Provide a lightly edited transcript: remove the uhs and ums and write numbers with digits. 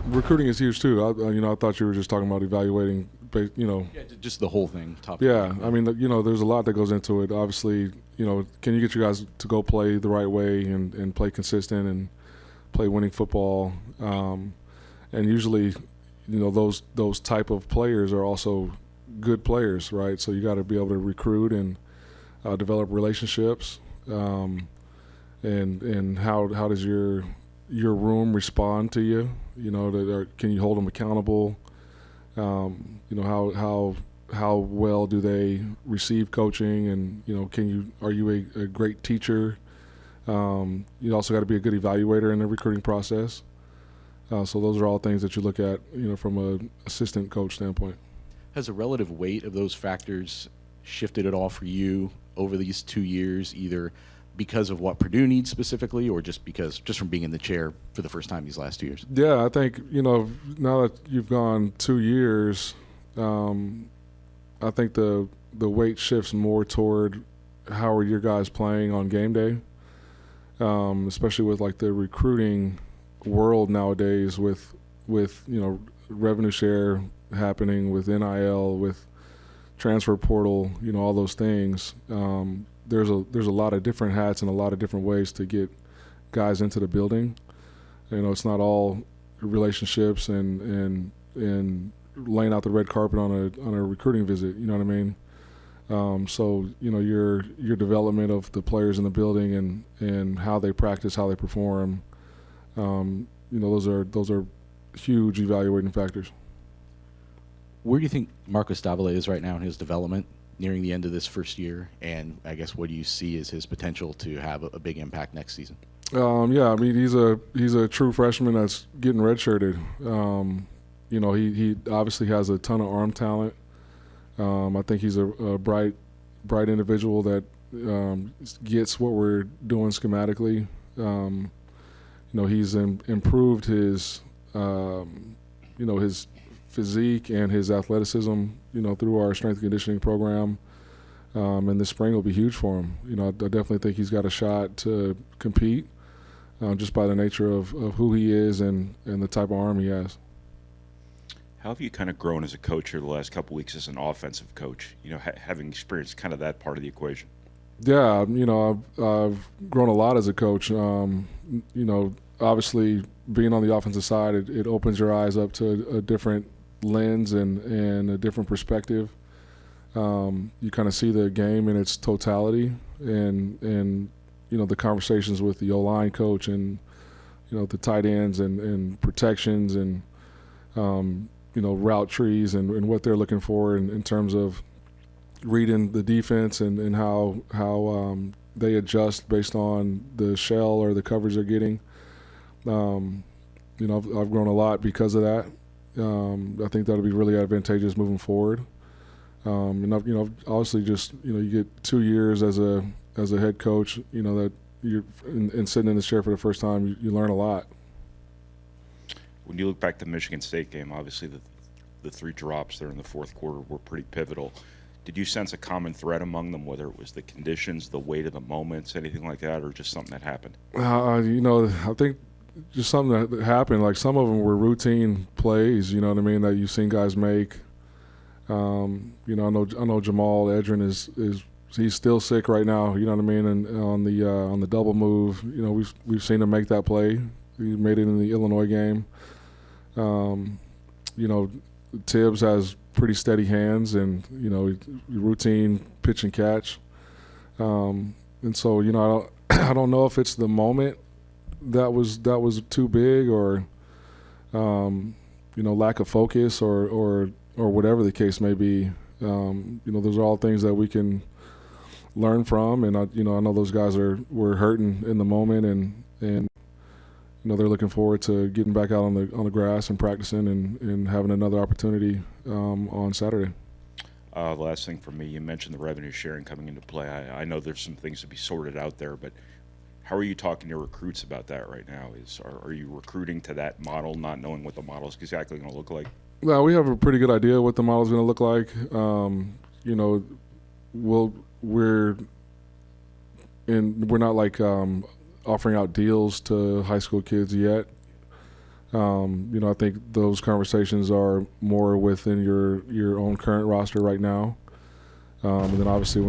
recruiting is huge too. I thought you were just talking about evaluating, Yeah, just the whole thing. Top. Yeah, I mean, there's a lot that goes into it. Obviously, can you get your guys to go play the right way and play consistent and play winning football? And usually, those type of players are also good players, right? So you got to be able to recruit and develop relationships. And how does your room respond to you? Can you hold them accountable? How well do they receive coaching, and are you a great teacher? You also got to be a good evaluator in the recruiting process. So those are all things that you look at, from an assistant coach standpoint. Has the relative weight of those factors shifted at all for you over these 2 years, either because of what Purdue needs specifically, or just from being in the chair for the first time these last 2 years? Yeah, I think now that you've gone 2 years, I think the weight shifts more toward how are your guys playing on game day, especially with like the recruiting world nowadays, with revenue share happening, with NIL, with transfer portal, all those things. There's a lot of different hats and a lot of different ways to get guys into the building. It's not all relationships and laying out the red carpet on a recruiting visit. You know what I mean? So your development of the players in the building and how they practice, how they perform. Those are huge evaluating factors. Where do you think Marcus Davila is right now in his development, nearing the end of this first year? And I guess what do you see as his potential to have a big impact next season? Yeah, I mean, he's a true freshman that's getting redshirted. He obviously has a ton of arm talent. I think he's a bright individual that gets what we're doing schematically. He's improved his his physique and his athleticism, through our strength and conditioning program. And this spring will be huge for him. I definitely think he's got a shot to compete, just by the nature of who he is and the type of arm he has. How have you kind of grown as a coach here the last couple of weeks as an offensive coach, having experienced kind of that part of the equation? Yeah, I've grown a lot as a coach. Obviously being on the offensive side, it opens your eyes up to a different lens and a different perspective. You kind of see the game in its totality, and the conversations with the O-line coach and the tight ends and protections and route trees and what they're looking for in terms of reading the defense and how they adjust based on the shell or the coverage they're getting. I've grown a lot because of that. I think that'll be really advantageous moving forward. Obviously just you get 2 years as a head coach. That you're and sitting in this chair for the first time, you learn a lot. When you look back to the Michigan State game, obviously the 3 drops there in the fourth quarter were pretty pivotal. Did you sense a common thread among them, whether it was the conditions, the weight of the moments, anything like that, or just something that happened? I think just something that happened. Like some of them were routine plays, that you've seen guys make. I know Jamal Edrin is he's still sick right now, and on the double move, we've seen him make that play. He made it in the Illinois game. Tibbs has pretty steady hands and routine pitch and catch. And so I don't know if it's the moment that was too big or lack of focus or whatever the case may be. Those are all things that we can learn from, and I know those guys were hurting in the moment and they're looking forward to getting back out on the grass and practicing and having another opportunity on Saturday. The last thing for me, you mentioned the revenue sharing coming into play. I know there's some things to be sorted out there, but how are you talking to recruits about that right now? Are you recruiting to that model, not knowing what the model is exactly going to look like? Well, we have a pretty good idea what the model is going to look like. We're not like offering out deals to high school kids yet. You know, I think those conversations are more within your own current roster right now. And then obviously